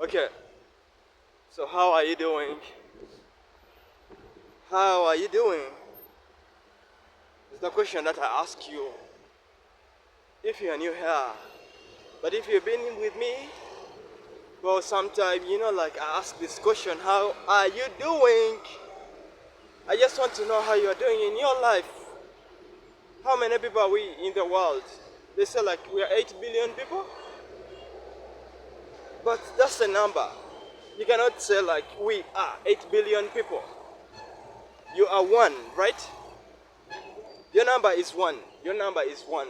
Okay, so how are you doing? How are you doing? It's the question that I ask you if you're new here. But if you've been with me for some time, like I ask this question, how are you doing? I just want to know how you're doing in your life. How many people are we in the world? They say like we are 8 billion people, but that's the number. You cannot say like we are 8 billion people. You are one, right? Your number is one. Your number is one.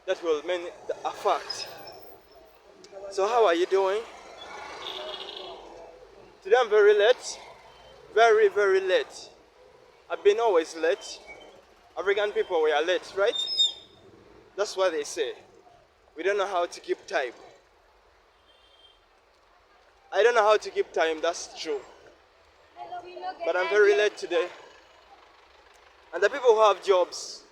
That will mean a fact. So how are you doing? Today I'm very late. Very, very late. I've been always late. African people we are late, right? That's what they say. We don't know how to keep time. I don't know how to keep time, that's true. But I'm very late today. And the people who have jobs,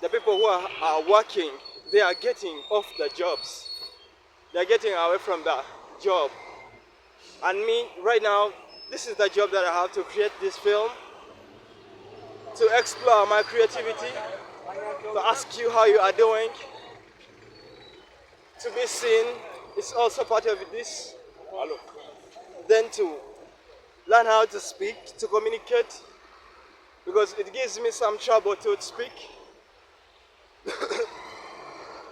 the people who are working, they are getting off the jobs. They are getting away from the job. And me, right now, this is the job that I have to create this film, to explore my creativity, to ask you how you are doing, to be seen is also part of this. Then to learn how to speak, to communicate, because it gives me some trouble to speak.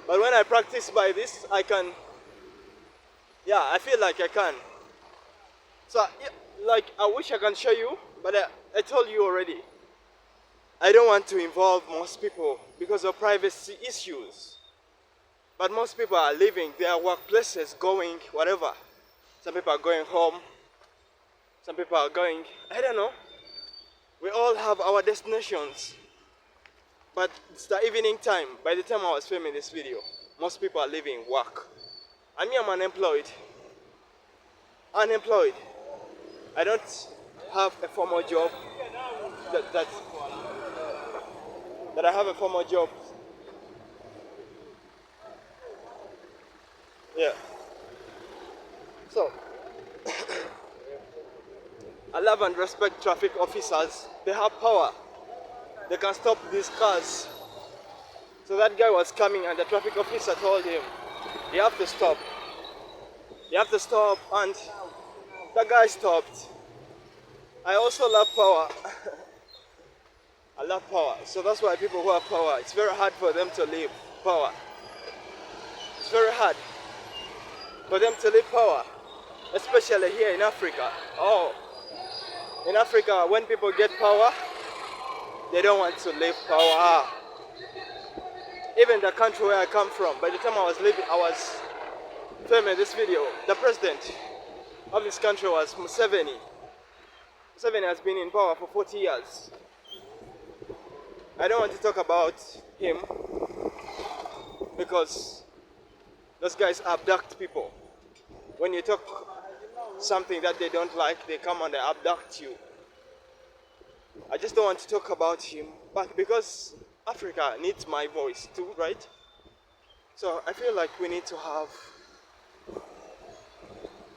But when I practice by this, I can, I feel like I can. So, like, I wish I can show you, but I told you already. I don't want to involve most people because of privacy issues. But most people are leaving their workplaces, going whatever. Some people are going home. Some people are going, I don't know. We all have our destinations. But it's the evening time. By the time I was filming this video, most people are leaving work. And me, I'm unemployed. Unemployed. I don't have a formal job. That I have a formal job. Yeah. So, I love and respect traffic officers. They have power. They can stop these cars. So that guy was coming and the traffic officer told him, you have to stop. You have to stop, and the guy stopped. I also love power. I love power. So that's why people who have power, it's very hard for them to leave power. It's very hard for them to leave power. Especially here in Africa. Oh, in Africa, when people get power, they don't want to leave power. Even the country where I come from, by the time I was filming this video, the president of this country was Museveni. Museveni has been in power for 40 years. I don't want to talk about him because those guys abduct people. When you talk something that they don't like, they come and they abduct you. I just don't want to talk about him, but because Africa needs my voice too, right? So I feel like we need to have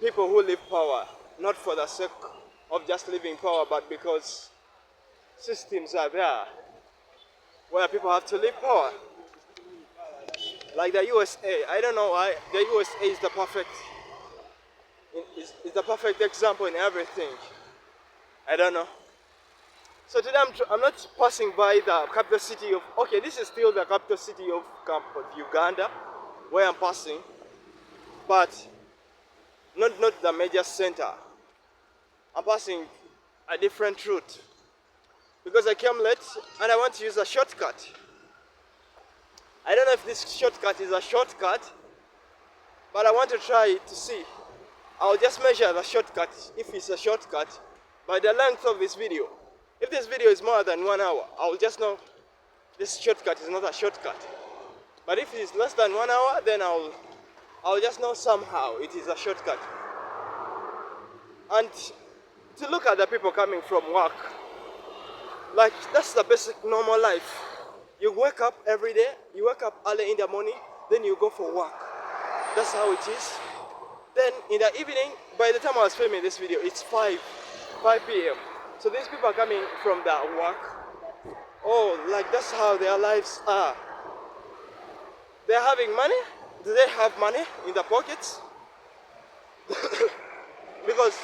people who leave power, not for the sake of just leaving power, but because systems are there where people have to leave power. Like the USA, I don't know why the USA is the perfect example in everything. I don't know. So today I'm not passing by the capital city of, okay, this is still the capital city of Uganda, where I'm passing, but not the major center. I'm passing a different route because I came late and I want to use a shortcut. I don't know if this shortcut is a shortcut, but I want to try to see. I'll just measure the shortcut, if it's a shortcut, by the length of this video. If this video is more than 1 hour, I'll just know this shortcut is not a shortcut. But if it's less than 1 hour, then I'll just know somehow it is a shortcut. And to look at the people coming from work, like that's the basic normal life. You wake up every day, you wake up early in the morning, then you go for work. That's how it is. Then in the evening, by the time I was filming this video, it's 5 p.m. So these people are coming from their work. Oh, like that's how their lives are. They're having money. Do they have money in their pockets? Because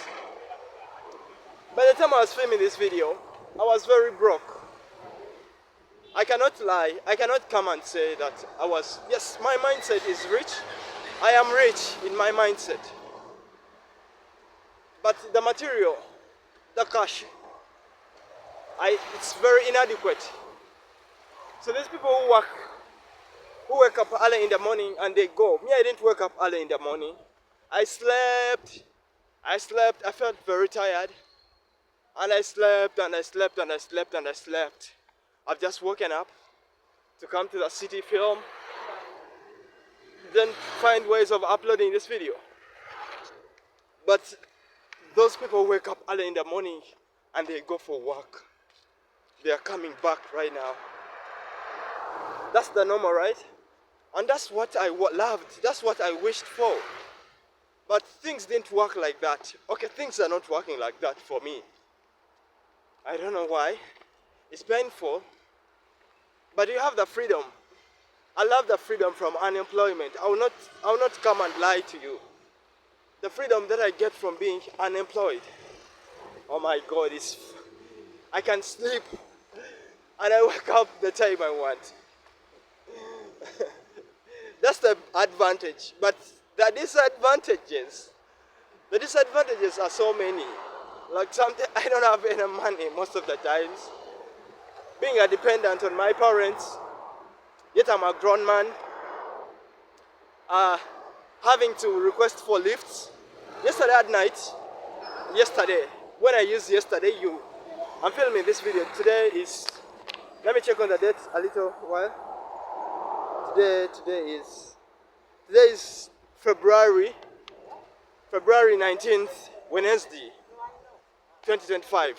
by the time I was filming this video, I was very broke. I cannot lie. I cannot come and say that I was, yes, my mindset is rich. I am rich in my mindset. But the material, the cash, it's very inadequate. So these people who wake up early in the morning and they go. Me, I didn't wake up early in the morning. I slept, I felt very tired. And I slept and I slept and I slept and I slept. I've just woken up to come to the city, film, then find ways of uploading this video. But those people wake up early in the morning and they go for work. They are coming back right now. That's the normal, right? And that's what I loved. That's what I wished for. But things didn't work like that. Okay, things are not working like that for me. I don't know why. It's painful. But you have the freedom. I love the freedom from unemployment. I will not come and lie to you. The freedom that I get from being unemployed. Oh my God, I can sleep and I wake up the time I want. That's the advantage. But the disadvantages are so many. Like something, I don't have any money most of the times. Being a dependent on my parents, yet I'm a grown man. Having to request for lifts. Yesterday at night, when I used yesterday, I'm filming this video. Today is, let me check on the date a little while. Today is February 19th, Wednesday, 2025.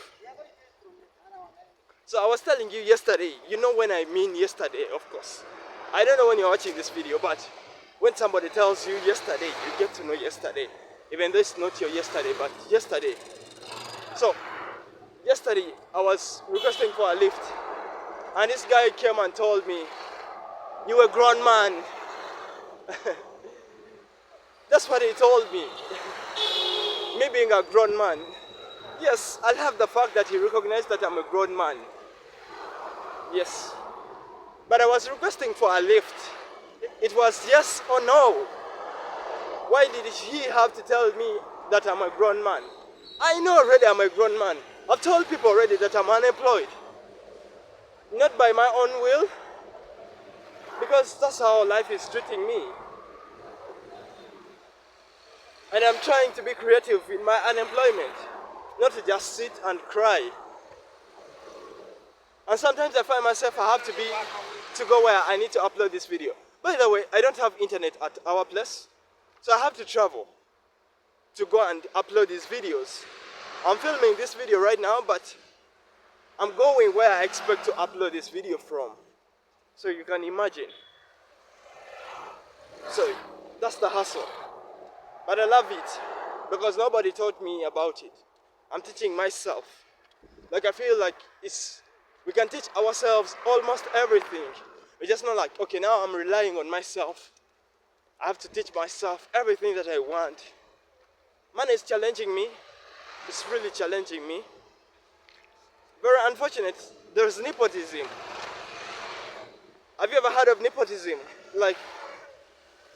So I was telling you yesterday, you know when I mean yesterday, of course. I don't know when you're watching this video, but when somebody tells you yesterday, you get to know yesterday. Even though it's not your yesterday, but yesterday. So, yesterday I was requesting for a lift, and this guy came and told me, "You a grown man." That's what he told me. Me being a grown man. Yes, I love the fact that he recognized that I'm a grown man. Yes. But I was requesting for a lift. It was yes or no. Why did he have to tell me that I'm a grown man? I know already I'm a grown man. I've told people already that I'm unemployed. Not by my own will, because that's how life is treating me. And I'm trying to be creative in my unemployment, not to just sit and cry. And sometimes I find myself I have to go where I need to upload this video. By the way, I don't have internet at our place, so I have to travel to go and upload these videos. I'm filming this video right now, but I'm going where I expect to upload this video from. So you can imagine. So that's the hustle. But I love it because nobody taught me about it. I'm teaching myself. Like I feel like we can teach ourselves almost everything. It's just not like, okay, now I'm relying on myself. I have to teach myself everything that I want. Money is challenging me. It's really challenging me. Very unfortunate. There's nepotism. Have you ever heard of nepotism? Like,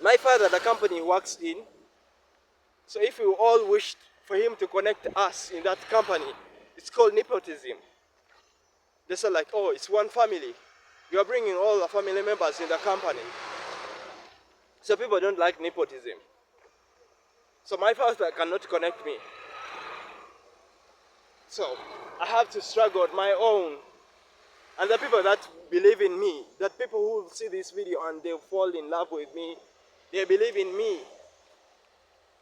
my father, the company he works in, so if we all wished for him to connect us in that company, it's called nepotism. They say like, oh, it's one family. You are bringing all the family members in the company. So people don't like nepotism. So my father cannot connect me. So I have to struggle on my own. And the people that believe in me, that people who see this video and they fall in love with me, they believe in me.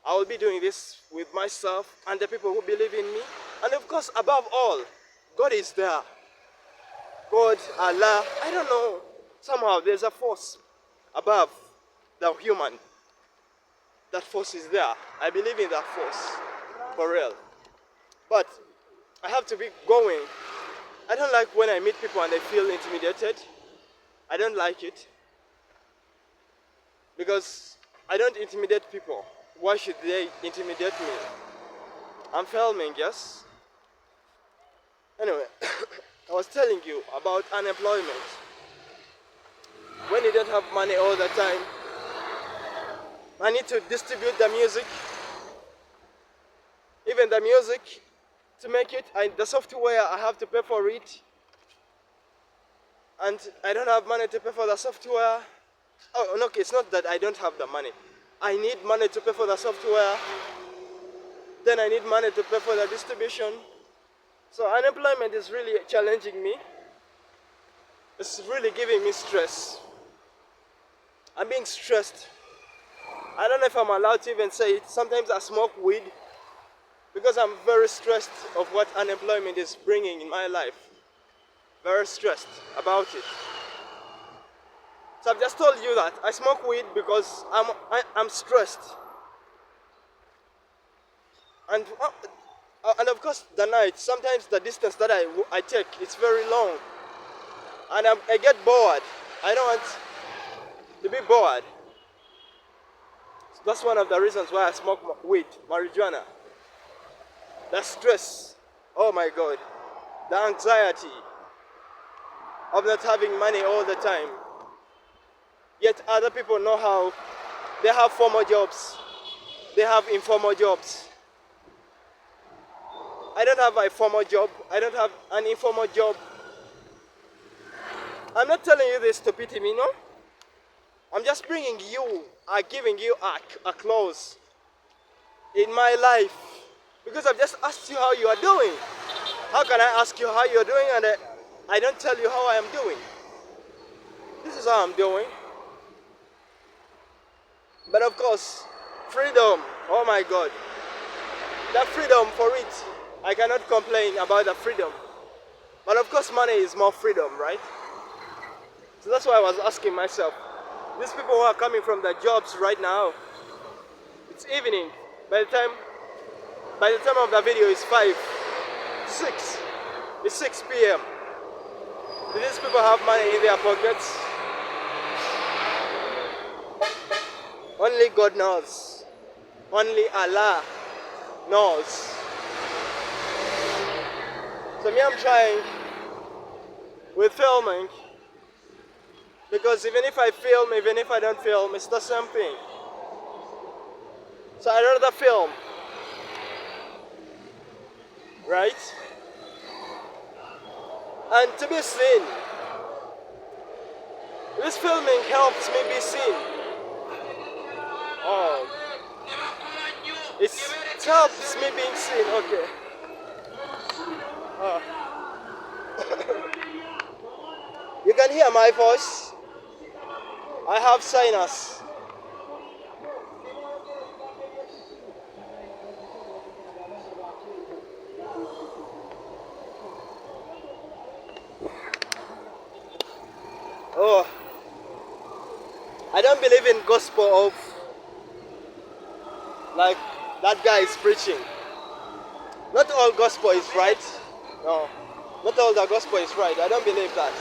I will be doing this with myself and the people who believe in me. And of course, above all, God is there. God, Allah, I don't know. Somehow there's a force above the human. that force is there. I believe in that force, for real. But I have to be going. I don't like when I meet people and they feel intimidated. I don't like it. Because I don't intimidate people. Why should they intimidate me? I'm filming, yes? Anyway, I was telling you about unemployment. When you don't have money all the time, I need to distribute the music. Even the music, to make it, the software, I have to pay for it. And I don't have money to pay for the software. Oh, no, okay, it's not that I don't have the money. I need money to pay for the software. Then I need money to pay for the distribution. So unemployment is really challenging me. It's really giving me stress. I'm being stressed. I don't know if I'm allowed to even say it. Sometimes I smoke weed because I'm very stressed of what unemployment is bringing in my life. Very stressed about it. So I've just told you that I smoke weed because I'm stressed. And of course the night, sometimes the distance that I take, it's very long. And I get bored. I don't want to be bored. So that's one of the reasons why I smoke weed, marijuana. The stress, oh my God. The anxiety of not having money all the time. Yet other people know how they have formal jobs, they have informal jobs. I don't have a formal job, I don't have an informal job. I'm not telling you this to pity me, no? I'm just bringing you, giving you a close in my life. Because I've just asked you how you are doing. How can I ask you how you're doing and I don't tell you how I am doing? This is how I'm doing. But of course, freedom, oh my God. That freedom for it, I cannot complain about the freedom. But of course money is more freedom, right? So that's why I was asking myself, these people who are coming from their jobs right now, it's evening. By the time of the video it's 6 p.m. Do these people have money in their pockets? Only God knows. Only Allah knows. So me, I'm trying with filming, because even if I film, even if I don't film, it's the same thing. So I'd rather film, right? And to be seen. This filming helps me be seen. Oh, it helps me being seen. Okay. You can hear my voice. I have sinus. Oh, I don't believe in gospel of like that guy is preaching. Not all gospel is right. No, not all the gospel is right. I don't believe that.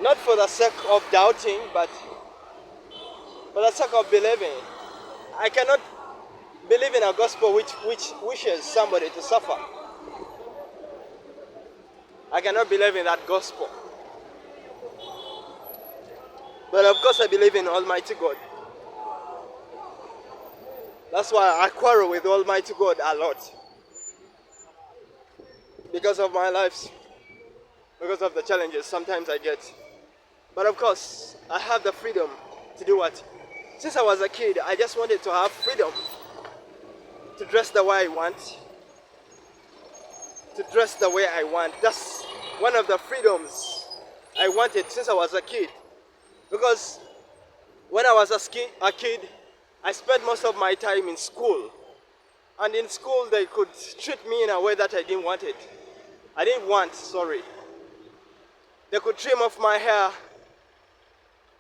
Not for the sake of doubting, but for the sake of believing. I cannot believe in a gospel which wishes somebody to suffer. I cannot believe in that gospel. But of course I believe in Almighty God. That's why I quarrel with Almighty God a lot. Because of my lives. Because of the challenges sometimes I get. But of course, I have the freedom to do what? Since I was a kid, I just wanted to have freedom to dress the way I want. To dress the way I want. That's one of the freedoms I wanted since I was a kid. Because when I was a kid, I spent most of my time in school. And in school, they could treat me in a way that I didn't want it. They could trim off my hair.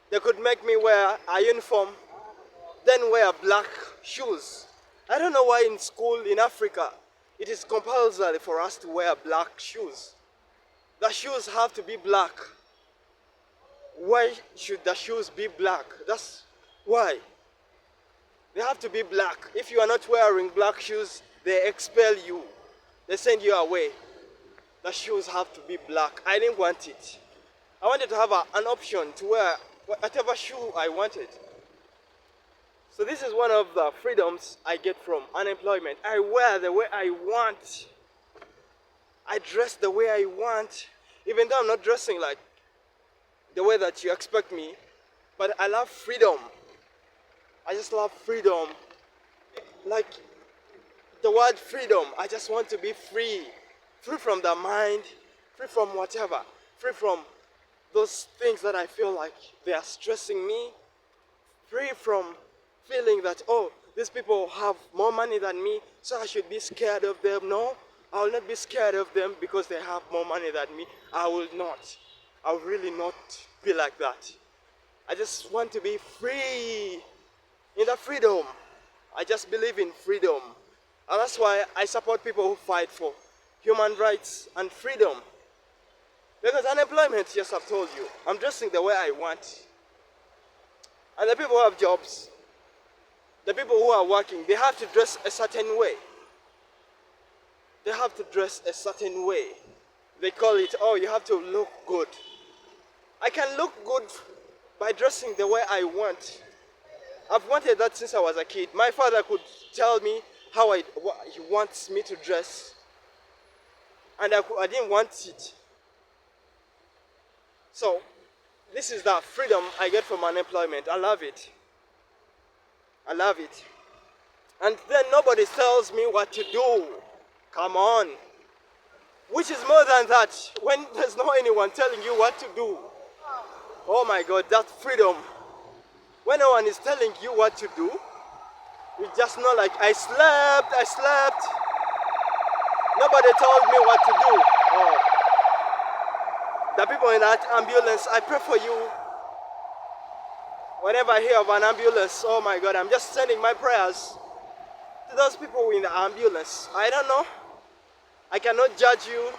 They could make me wear a uniform wear black shoes. I don't know why in school in Africa it is compulsory for us to wear black shoes. The shoes have to be black. Why should the shoes be black? That's why. They have to be black. If you are not wearing black shoes, they expel you. They send you away. The shoes have to be black. I didn't want it. I wanted to have an option to wear whatever shoe I wanted. So this is one of the freedoms I get from unemployment. I wear the way I want. I dress the way I want. Even though I'm not dressing like the way that you expect me. But I love freedom. I just love freedom. Like the word freedom. I just want to be free. Free from the mind. Free from whatever. Free from those things that I feel like they are stressing me. Free from feeling that, oh, these people have more money than me, so I should be scared of them. No, I will not be scared of them because they have more money than me. I will not. I will really not be like that. I just want to be free. In the freedom. I just believe in freedom. And that's why I support people who fight for human rights and freedom. Because unemployment, yes, I've told you, I'm dressing the way I want. And the people who have jobs, the people who are working, they have to dress a certain way. They have to dress a certain way. They call it, oh, you have to look good. I can look good by dressing the way I want. I've wanted that since I was a kid. My father could tell me how he wants me to dress. And I didn't want it. So, this is the freedom I get from unemployment. I love it. I love it. And then nobody tells me what to do. Come on. Which is more than that, when there's no anyone telling you what to do. Oh my God, that freedom. When no one is telling you what to do, you just know like, I slept. Nobody told me what to do. Oh. The people in that ambulance, I pray for you. Whenever I hear of an ambulance, oh my God, I'm just sending my prayers to those people in the ambulance. I don't know. I cannot judge you.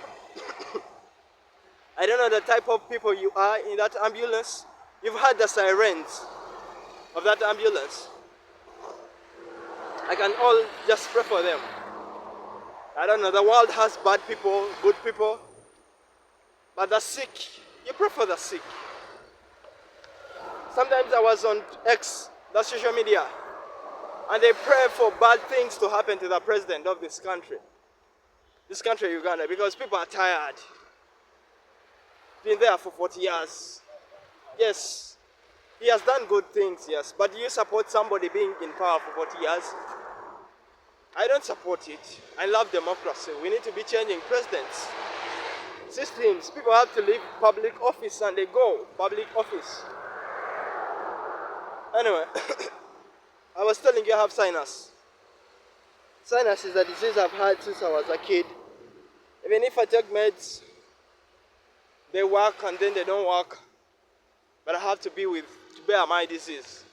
I don't know the type of people you are in that ambulance. You've heard the sirens of that ambulance. I can all just pray for them. I don't know, the world has bad people, good people. But the sick, you pray for the sick. Sometimes I was on X, the social media, and they pray for bad things to happen to the president of this country, Uganda, because people are tired. Been there for 40 years. Yes, he has done good things, yes, but do you support somebody being in power for 40 years? I don't support it. I love democracy. We need to be changing presidents. Systems, people have to leave public office and they go public office. Anyway, I was telling you I have sinus. Sinus is a disease I've had since I was a kid. Even if I take meds, they work and then they don't work. But I have to bear my disease.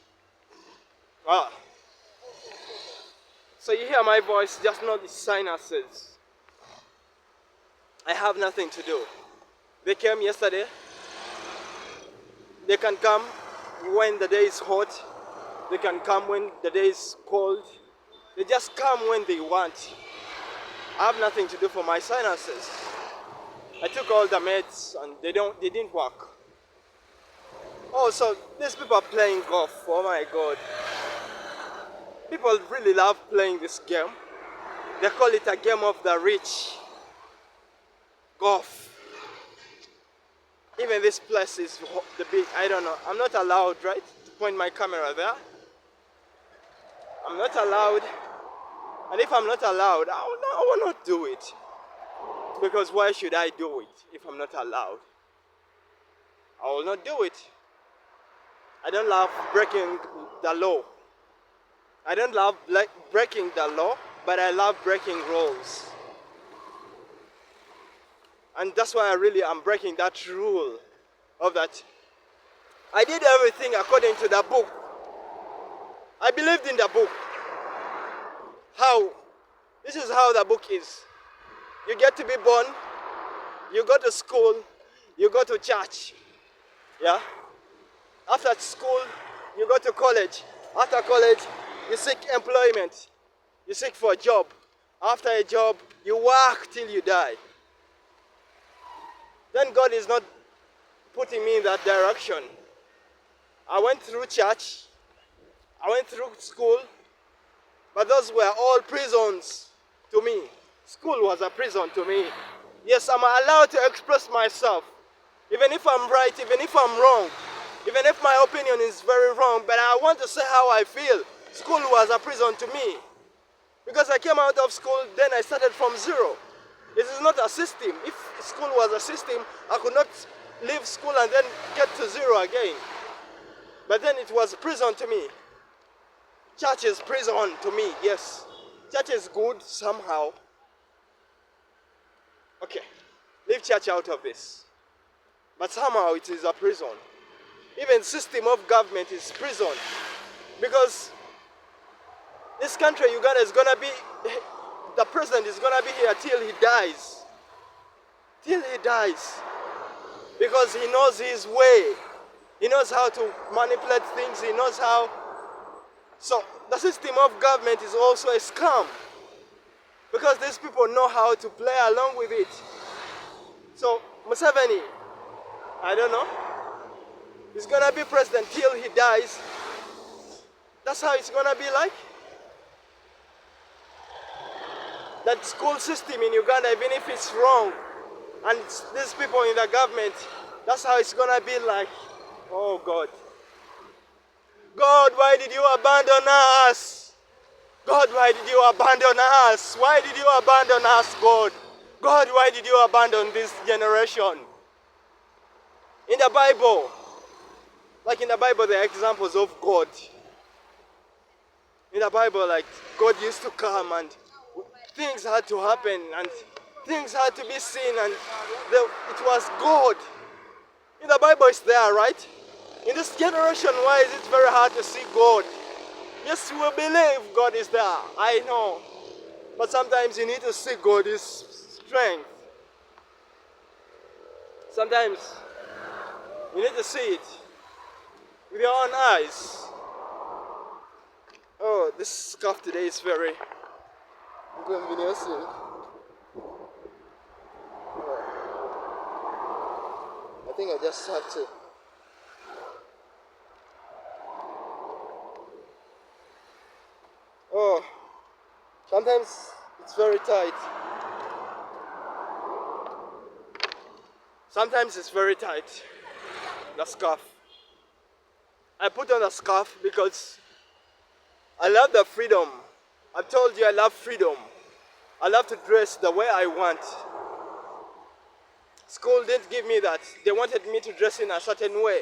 Ah. So you hear my voice, just know the sinuses. I have nothing to do. They came yesterday. They can come when the day is hot. They can come when the day is cold. They just come when they want. I have nothing to do for my sinuses. I took all the meds and they didn't work. Oh, so these people are playing golf. Oh my God. People really love playing this game. They call it a game of the rich. Golf. Even this place is the big, I don't know. I'm not allowed, right, to point my camera there. I'm not allowed. And if I'm not allowed, I will not do it. Because why should I do it if I'm not allowed? I will not do it. I don't love breaking the law. I don't love breaking the law, but I love breaking rules. And that's why I really am breaking that rule of that. I did everything according to the book. I believed in the book. How? This is how the book is. You get to be born, you go to school, you go to church. Yeah? After school, you go to college. After college, you seek employment. You seek for a job. After a job, you work till you die. Then God is not putting me in that direction. I went through church, I went through school, but those were all prisons to me. School was a prison to me. Yes, I'm allowed to express myself, even if I'm right, even if I'm wrong, even if my opinion is very wrong, but I want to say how I feel. School was a prison to me. Because I came out of school, then I started from zero. It is not a system. If school was a system, I could not leave school and then get to zero again. But then it was prison to me. Church is prison to me, yes. Church is good somehow. Okay, leave church out of this. But somehow it is a prison. Even system of government is prison. Because this country, Uganda, is gonna be, the president is gonna be here till he dies. Till he dies. Because he knows his way. He knows how to manipulate things. He knows how. So the system of government is also a scam. Because these people know how to play along with it. So Museveni, I don't know. He's gonna be president till he dies. That's how it's gonna be like. That school system in Uganda, even if it's wrong, and these people in the government, that's how it's gonna be like. Oh God. God, why did you abandon us? God, why did you abandon us? Why did you abandon us, God? God, why did you abandon this generation? In the Bible, like in the Bible, there are examples of God. In the Bible, like God used to come and things had to happen and things had to be seen and it was God. In the Bible it's there, right? In this generation, why is it very hard to see God? Yes, we believe God is there, I know. But sometimes you need to see God's strength. Sometimes you need to see it with your own eyes. Oh, this scarf today is very inconvenient. I think I just have to. Oh, sometimes it's very tight. Sometimes it's very tight, the scarf. I put on a scarf because I love the freedom. I've told you I love freedom. I love to dress the way I want. School didn't give me that. They wanted me to dress in a certain way.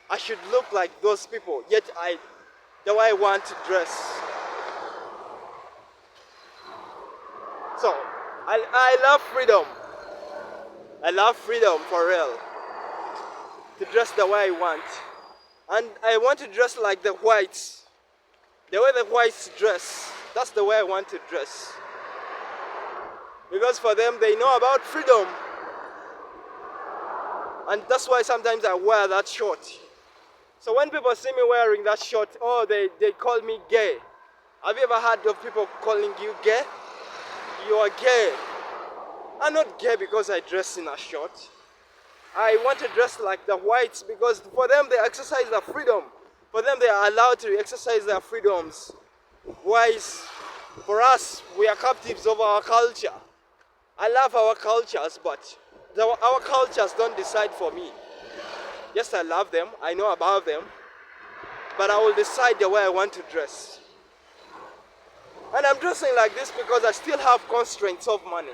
I should look like those people, yet the way I want to dress. So, I love freedom. I love freedom for real. To dress the way I want. And I want to dress like the whites. The way the whites dress, that's the way I want to dress. Because for them, they know about freedom. And that's why sometimes I wear that short. So when people see me wearing that short, oh, they call me gay. Have you ever heard of people calling you gay? You are gay. I'm not gay because I dress in a short. I want to dress like the whites because for them they exercise their freedom. For them they are allowed to exercise their freedoms. Whereas for us, we are captives of our culture. I love our cultures, but our cultures don't decide for me. Yes, I love them, I know about them, but I will decide the way I want to dress. And I'm dressing like this because I still have constraints of money.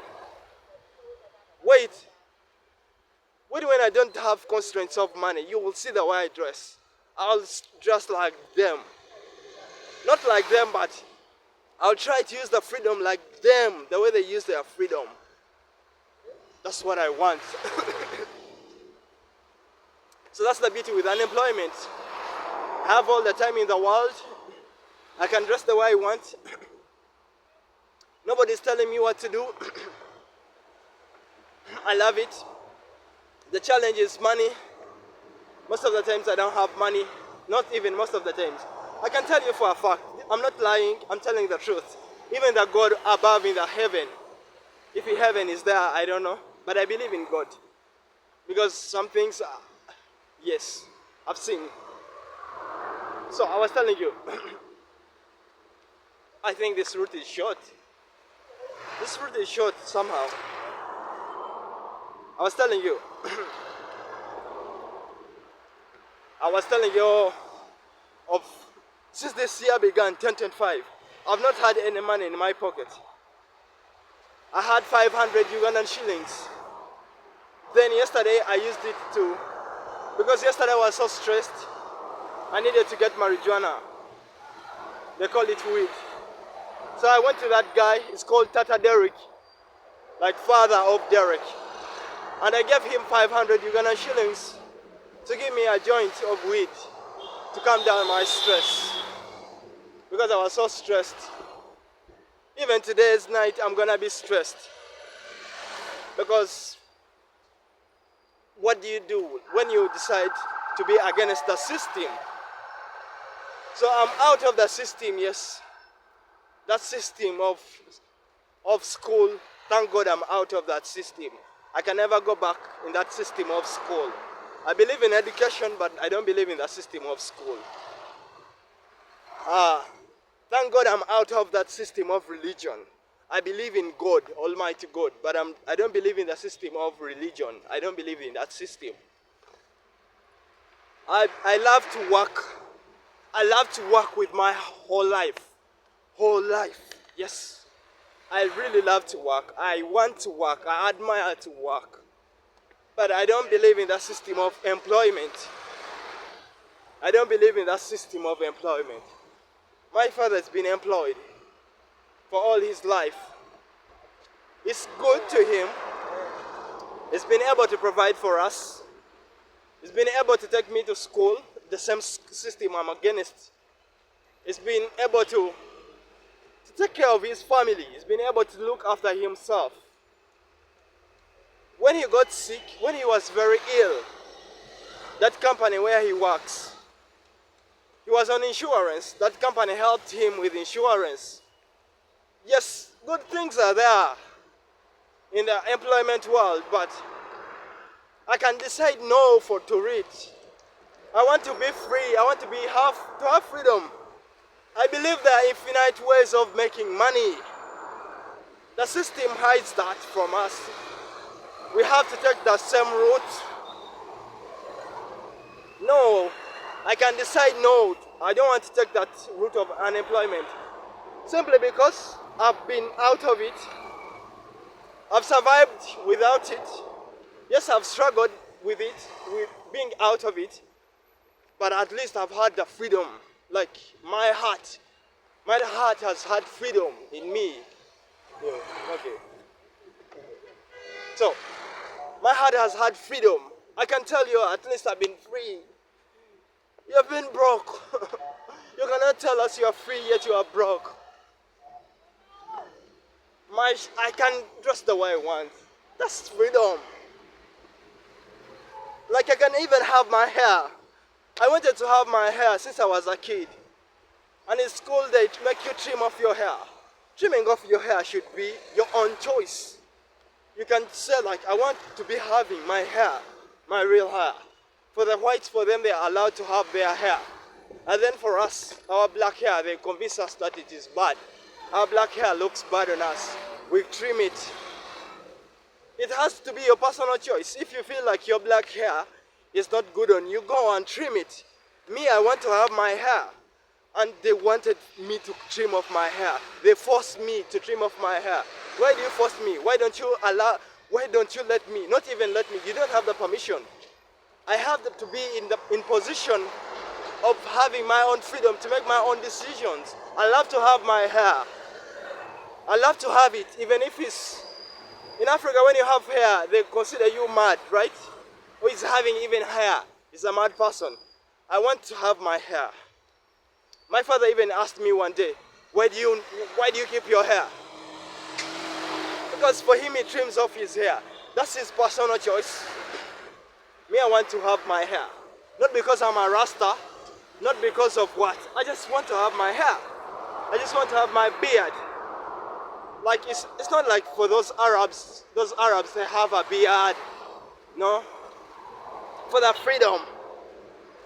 Wait when I don't have constraints of money, you will see the way I dress. I'll dress like them. Not like them, but I'll try to use the freedom like them, the way they use their freedom. That's what I want. So that's the beauty with unemployment. I have all the time in the world. I can dress the way I want. Nobody's telling me what to do. I love it. The challenge is money. Most of the times I don't have money. Not even most of the times. I can tell you for a fact. I'm not lying. I'm telling the truth. Even the God above in the heaven. If heaven is there, I don't know. But I believe in God. Because some things, yes, I've seen. So I was telling you, I think this route is short. This route is short somehow. I was telling you. I was telling you of since this year began, 2025, I've not had any money in my pocket. I had 500 Ugandan shillings. Then yesterday I used it to, because yesterday I was so stressed, I needed to get marijuana. They call it weed. So I went to that guy, it's called Tata Derek, like father of Derek. And I gave him 500 Ugandan shillings to give me a joint of weed to calm down my stress. Because I was so stressed. Even today's night I'm gonna be stressed. Because what do you do when you decide to be against the system? So I'm out of the system, yes. That system of school, thank God I'm out of that system. I can never go back in that system of school. I believe in education, but I don't believe in the system of school. Thank God I'm out of that system of religion. I believe in God, Almighty God, but I don't believe in the system of religion. I don't believe in that system. I love to work. I love to work with my whole life. Whole life, yes. I really love to work. I want to work. I admire to work. But I don't believe in that system of employment. I don't believe in that system of employment. My father's been employed for all his life. It's good to him. He's been able to provide for us. He's been able to take me to school, the same system I'm against. He's been able to take care of his family. He's been able to look after himself. When he got sick, when he was very ill, that company where he works, he was on insurance. That company helped him with insurance. Yes, good things are there in the employment world, but I can decide no to it. I want to be free. I want to have freedom. I believe there are infinite ways of making money. The system hides that from us. We have to take the same route. No, I can decide no. I don't want to take that route of unemployment. Simply because I've been out of it. I've survived without it. Yes, I've struggled with it, with being out of it. But at least I've had the freedom. Like my heart has had freedom in me. Yeah, okay. So, my heart has had freedom. I can tell you, at least I've been free. You've been broke. You cannot tell us you're free yet you are broke. I can dress the way I want. That's freedom. Like I can even have my hair. I wanted to have my hair since I was a kid. And in school they make you trim off your hair. Trimming off your hair should be your own choice. You can say like, I want to be having my hair, my real hair. For the whites, for them, they are allowed to have their hair. And then for us, our black hair, they convince us that it is bad. Our black hair looks bad on us. We trim it. It has to be your personal choice. If you feel like your black hair is not good on you, go and trim it. Me, I want to have my hair. And they wanted me to trim off my hair. They forced me to trim off my hair. Why do you force me? Why don't you let me? Not even let me. You don't have the permission. I have to be in position of having my own freedom to make my own decisions. I love to have my hair. I love to have it, even if it's... In Africa, when you have hair, they consider you mad, right? Who is having even hair is a mad person. I want to have my hair. My father even asked me one day, why do you keep your hair? Because for him, he trims off his hair. That's his personal choice. Me, I want to have my hair. Not because I'm a Rasta, not because of what. I just want to have my hair. I just want to have my beard. Like, it's not like for those Arabs, they have a beard. No. For the freedom.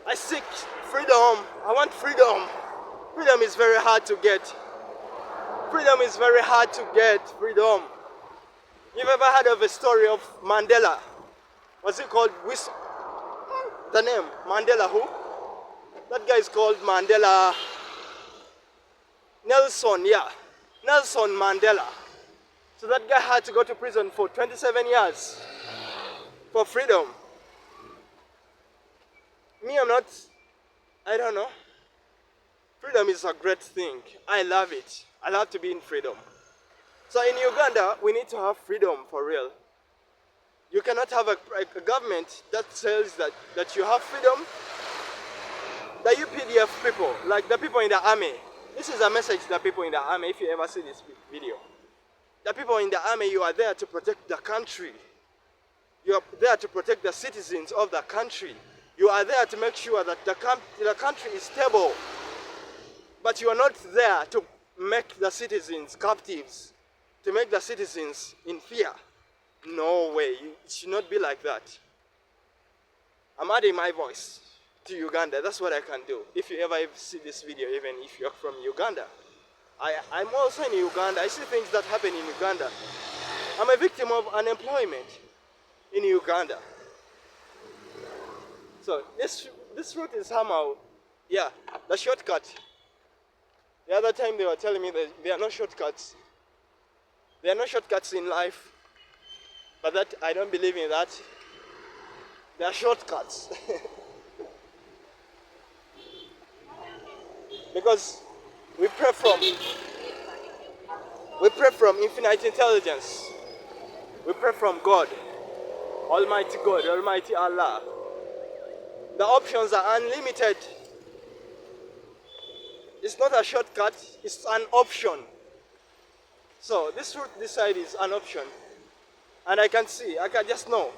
I seek freedom. I want freedom. Freedom is very hard to get. Freedom is very hard to get. Freedom. You've ever heard of a story of Mandela? What's it called? The name? Mandela who? That guy is called Mandela. Nelson, yeah. Nelson Mandela. So that guy had to go to prison for 27 years for freedom. Me, I don't know. Freedom is a great thing. I love it. I love to be in freedom. So in Uganda, we need to have freedom for real. You cannot have a government that says that you have freedom. The UPDF people, like the people in the army, this is a message to the people in the army if you ever see this video. The people in the army, you are there to protect the country. You are there to protect the citizens of the country. You are there to make sure that the country is stable. But you are not there to make the citizens captives, to make the citizens in fear. No way, it should not be like that. I'm adding my voice to Uganda. That's what I can do. If you ever see this video, even if you're from Uganda. I'm also in Uganda. I see things that happen in Uganda. I'm a victim of unemployment in Uganda. So this route is somehow, yeah, the shortcut. The other time they were telling me that there are no shortcuts. There are no shortcuts in life. But that I don't believe in that. There are shortcuts. Because we pray from infinite intelligence. We pray from God, Almighty God, Almighty Allah. The options are unlimited. It's not a shortcut, it's an option. So this route this side is an option. And I can see, I can just know.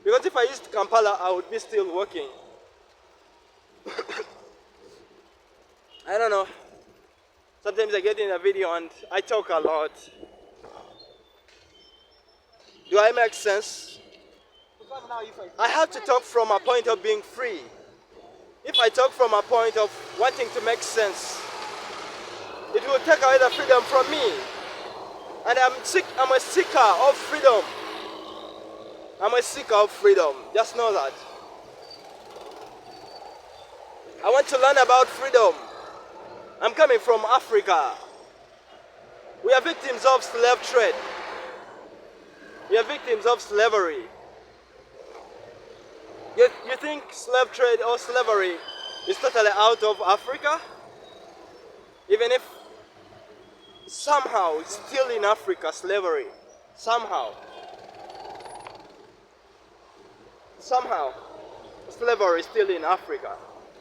Because if I used Kampala, I would be still working. I don't know. Sometimes I get in a video and I talk a lot. Do I make sense? I have to talk from a point of being free. If I talk from a point of wanting to make sense, it will take away the freedom from me. And I'm a seeker of freedom. I'm a seeker of freedom. Just know that. I want to learn about freedom. I'm coming from Africa. We are victims of slave trade. We are victims of slavery. You think slave trade or slavery is totally out of Africa? Even if somehow it's still in Africa, slavery. Somehow, slavery is still in Africa.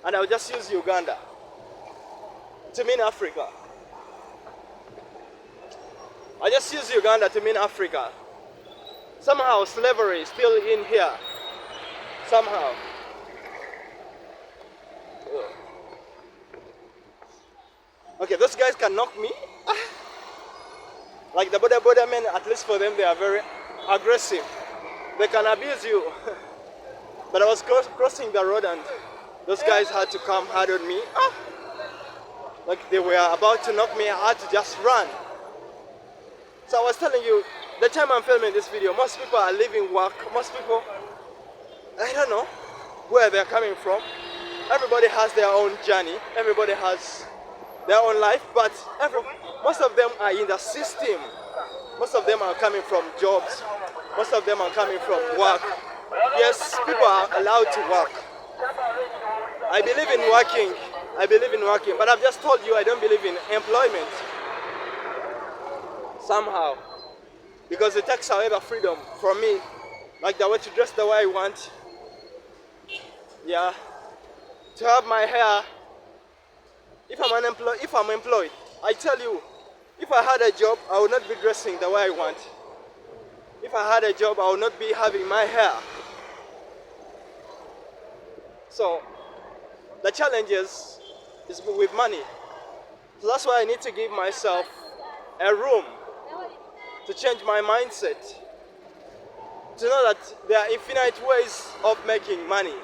And I'll just use Uganda to mean Africa. I just use Uganda to mean Africa. Somehow slavery is still in here. Somehow. Okay, those guys can knock me. Like the border men, at least for them, they are very aggressive. They can abuse you. But I was crossing the road and those guys had to come hard on me. Like they were about to knock me, I had to just run. So I was telling you, the time I'm filming this video, most people are leaving work. Most people, I don't know where they're coming from. Everybody has their own journey. Everybody has their own life, but most of them are in the system. Most of them are coming from jobs. Most of them are coming from work. Yes, people are allowed to work. I believe in working. I believe in working, but I've just told you I don't believe in employment. Somehow. Because it takes away the freedom from me. Like the way to dress the way I want. Yeah. To have my hair if I'm employed, I tell you, if I had a job, I would not be dressing the way I want. If I had a job, I would not be having my hair. So the challenges is with money. So that's why I need to give myself a room to change my mindset. To know that there are infinite ways of making money.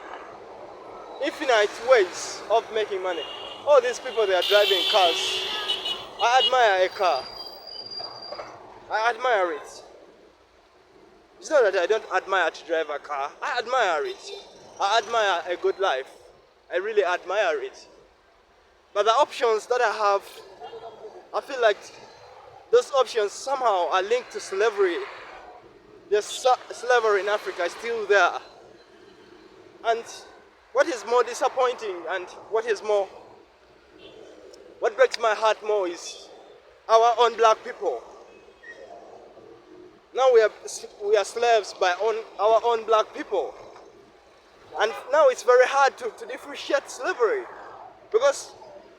Infinite ways of making money. All these people, they are driving cars. I admire a car. I admire it. It's not that I don't admire to drive a car. I admire it. I admire a good life. I really admire it. But the options that I have, I feel like those options somehow are linked to slavery. The slavery in Africa is still there. And what is more disappointing and what breaks my heart more is our own black people. Now we are slaves by our own black people. And now it's very hard to differentiate slavery. Because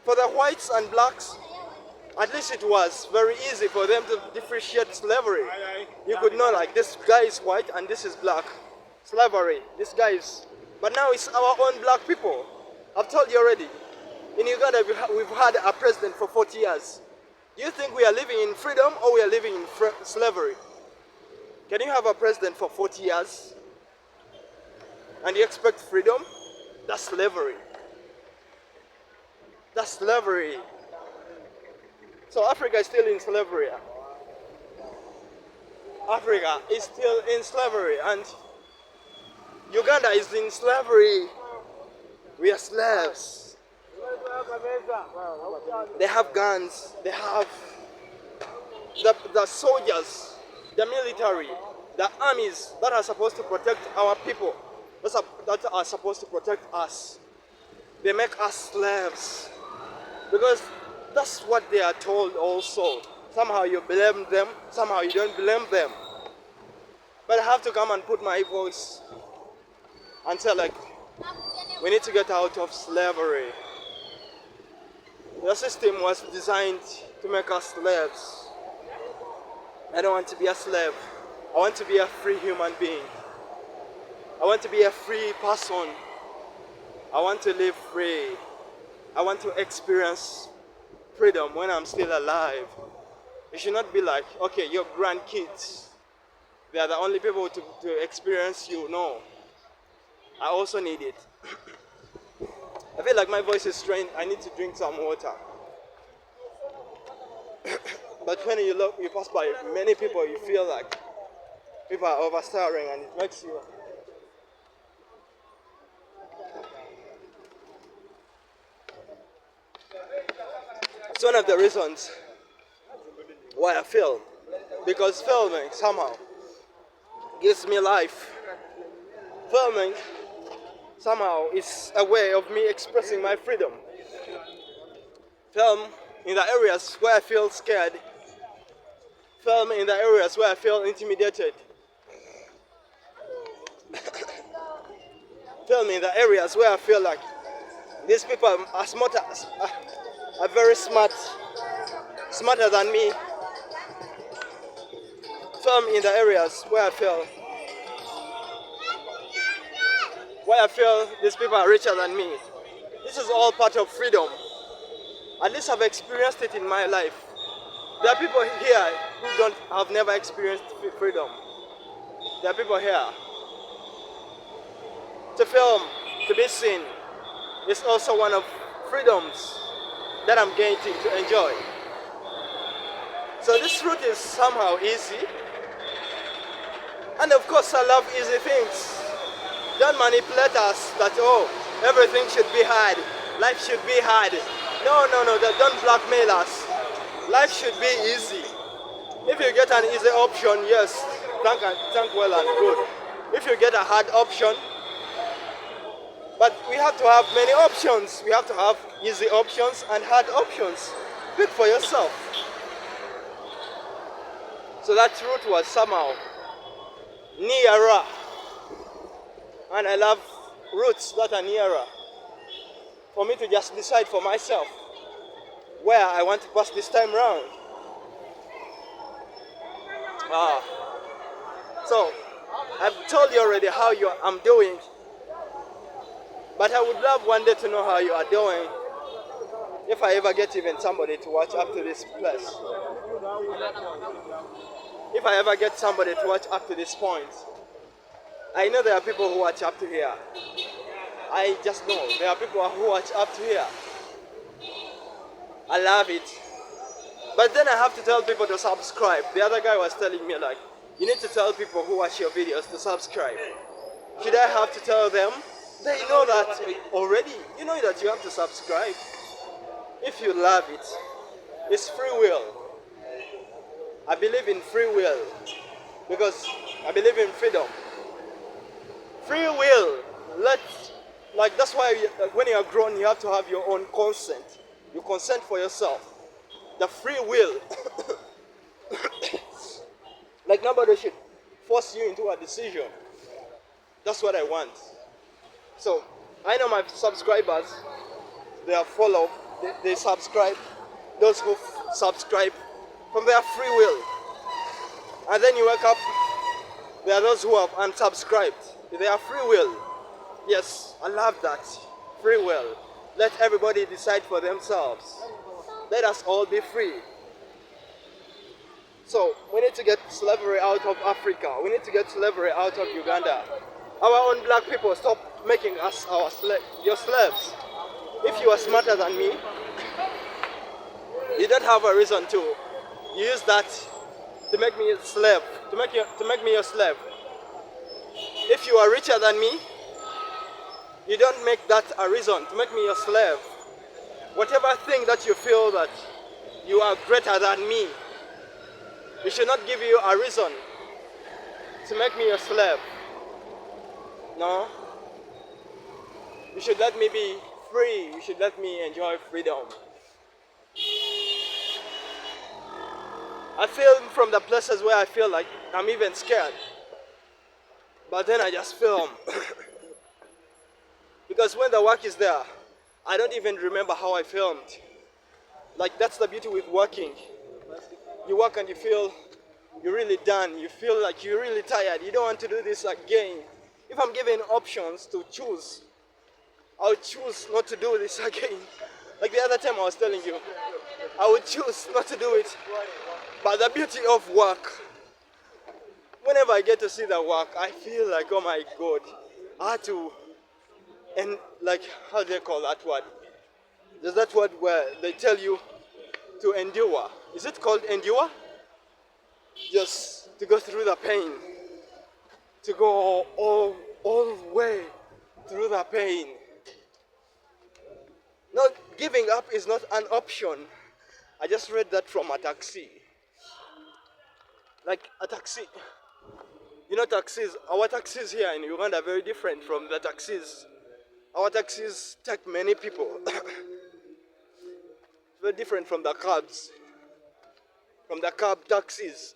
for the whites and blacks, at least it was very easy for them to differentiate slavery. You could know like this guy is white and this is black. Slavery, this guy is... But now it's our own black people. I've told you already. In Uganda, we've had a president for 40 years. Do you think we are living in freedom or we are living in slavery? Can you have a president for 40 years and you expect freedom? That's slavery. That's slavery. So Africa is still in slavery. Africa is still in slavery and Uganda is in slavery. We are slaves. They have guns. They have the soldiers, the military, the armies that are supposed to protect our people, that are supposed to protect us. They make us slaves because that's what they are told also. Somehow you blame them, somehow you don't blame them. But I have to come and put my voice and say like, we need to get out of slavery. The system was designed to make us slaves. I don't want to be a slave. I want to be a free human being. I want to be a free person. I want to live free. I want to experience freedom when I'm still alive. It should not be like, okay, your grandkids, they are the only people to experience you. No. I also need it. I feel like my voice is strained. I need to drink some water. But when you pass by many people, you feel like people are overstaring and it makes you... It's one of the reasons why I film. Because filming somehow gives me life. Filming somehow is a way of me expressing my freedom. Film in the areas where I feel scared. Film in the areas where I feel intimidated. Film in the areas where I feel like these people are smarter, are very smart, smarter than me. Film in the areas where I feel these people are richer than me. This is all part of freedom. At least I've experienced it in my life. There are people here who have never experienced freedom. There are people here. To film, to be seen, is also one of freedoms that I'm getting to enjoy. So this route is somehow easy. And of course I love easy things. Don't manipulate us that, oh, everything should be hard. Life should be hard. No, don't blackmail us. Life should be easy. If you get an easy option, yes, thank well and good. If you get a hard option, but we have to have many options. We have to have easy options and hard options. Pick for yourself. So that route was somehow nearer. And I love routes that are nearer. For me to just decide for myself. where I want to pass this time round. Ah, so I've told you already how I'm doing, but I would love one day to know how you are doing. If I ever get even somebody to watch up to this place, if I ever get somebody to watch up to this point, I know there are people who watch up to here. I just know there are people who watch up to here. I love it. But then I have to tell people to subscribe. The other guy was telling me like, you need to tell people who watch your videos to subscribe. Should I have to tell them? They know that already. You know that you have to subscribe. If you love it, it's free will. I believe in free will because I believe in freedom. Free will. That's why when you are grown, you have to have your own consent. You consent for yourself. The free will. Like nobody should force you into a decision. That's what I want. So I know my subscribers, they are follow, they subscribe. Those who subscribe from their free will. And then you wake up, there are those who have unsubscribed. They are free will. Yes, I love that. Free will. Let everybody decide for themselves. Let us all be free. So we need to get slavery out of Africa. We need to get slavery out of Uganda. Our own black people, stop making us your slaves. If you are smarter than me, you don't have a reason to use that to make me a slave, to make me your slave. If you are richer than me, you don't make that a reason to make me your slave. Whatever thing that you feel that you are greater than me, it should not give you a reason to make me your slave. No. You should let me be free. You should let me enjoy freedom. I feel from the places where I feel like I'm even scared. But then I just film. Because when the work is there, I don't even remember how I filmed. Like that's the beauty with working. You work and you feel you're really done. You feel like you're really tired. You don't want to do this again. If I'm given options to choose, I'll choose not to do this again. Like the other time I was telling you, I would choose not to do it. But the beauty of work, whenever I get to see the work, I feel like, oh my God, I had to, and like, how do they call that word? There's that word where they tell you to endure. Is it called endure? Just to go through the pain. To go all the way through the pain. No, giving up is not an option. I just read that from a taxi. Like a taxi. You know taxis, our taxis here in Uganda are very different from the taxis. Our taxis take many people. Very different from the cabs. From the cab taxis.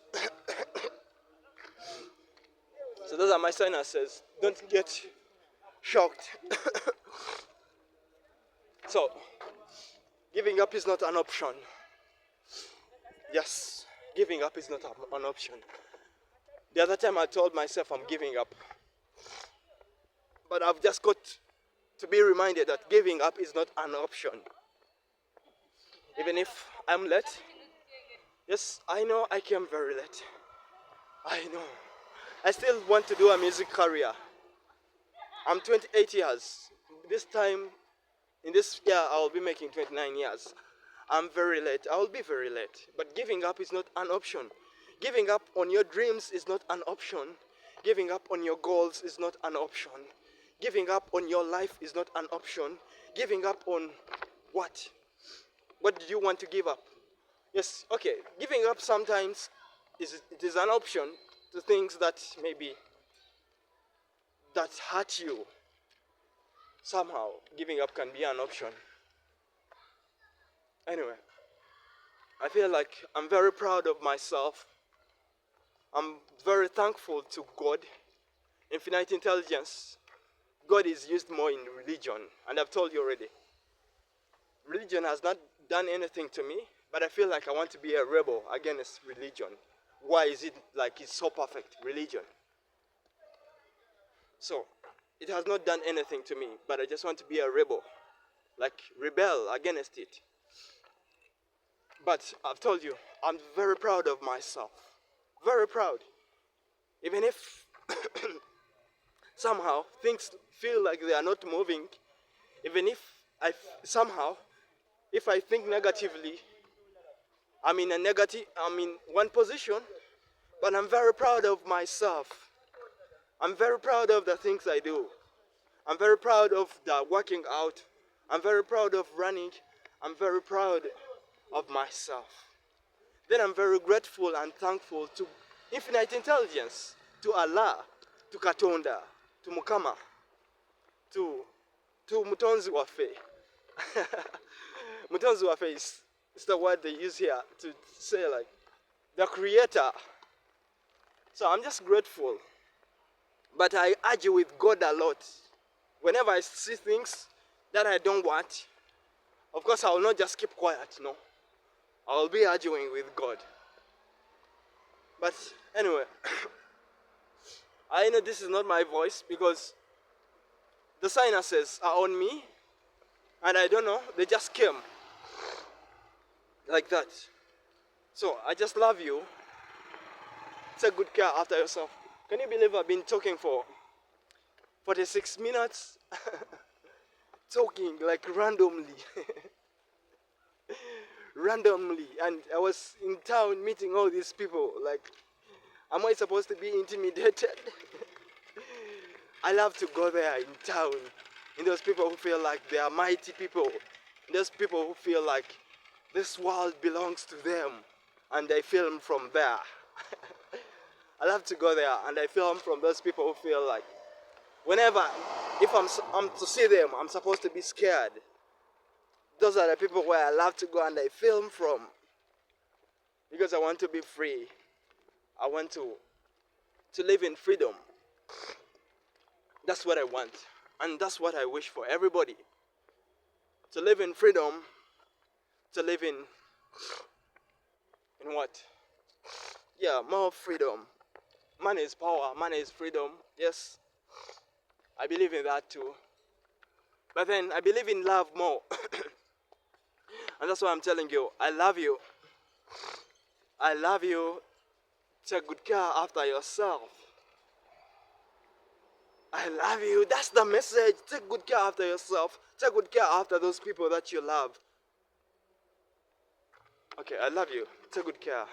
So those are my sinuses. Don't get shocked. So, giving up is not an option. Yes, giving up is not an option. The other time I told myself I'm giving up. But I've just got to be reminded that giving up is not an option. Even if I'm late. Yes, I know I came very late. I know. I still want to do a music career. I'm 28 years. This time, in this year, I'll be making 29 years. I'm very late. I will be very late. But giving up is not an option. Giving up on your dreams is not an option. Giving up on your goals is not an option. Giving up on your life is not an option. Giving up on what? What do you want to give up? Yes, okay. Giving up sometimes it is an option to things that maybe that hurt you. Somehow, giving up can be an option. Anyway, I feel like I'm very proud of myself. I'm very thankful to God, infinite intelligence. God is used more in religion, and I've told you already. Religion has not done anything to me, but I feel like I want to be a rebel against religion. Why is it like it's so perfect, religion? So, it has not done anything to me, but I just want to be a rebel. Like, rebel against it. But I've told you, I'm very proud of myself. Very proud. Even if somehow things feel like they are not moving, even if somehow, if I think negatively, I'm in one position, but I'm very proud of myself. I'm very proud of the things I do. I'm very proud of the working out. I'm very proud of running. I'm very proud of myself. Then I'm very grateful and thankful to infinite intelligence, to Allah, to Katonda, to Mukama, to Mutonzi Wafe. Mutonzi Wafe is the word they use here to say like the creator. So I'm just grateful. But I argue with God a lot. Whenever I see things that I don't want, of course I will not just keep quiet, no. I will be arguing with God. But anyway, I know this is not my voice because the sinuses are on me and I don't know, they just came like that. So I just love you. Take good care after yourself. Can you believe I've been talking for 46 minutes? Talking like randomly. Randomly. And I was in town meeting all these people. Like, am I supposed to be intimidated? I love to go there in town. And those people who feel like they are mighty people. Those people who feel like this world belongs to them. And they film from there. I love to go there and I film from those people who feel like whenever, if I'm to see them, I'm supposed to be scared. Those are the people where I love to go and I film from. Because I want to be free. I want to live in freedom. That's what I want. And that's what I wish for everybody. To live in freedom. To live in what? Yeah, more freedom. Money is power, money is freedom. Yes, I believe in that too. But then I believe in love more. And that's why I'm telling you, I love you. I love you. Take good care after yourself. I love you. That's the message. Take good care after yourself. Take good care after those people that you love. Okay, I love you. Take good care.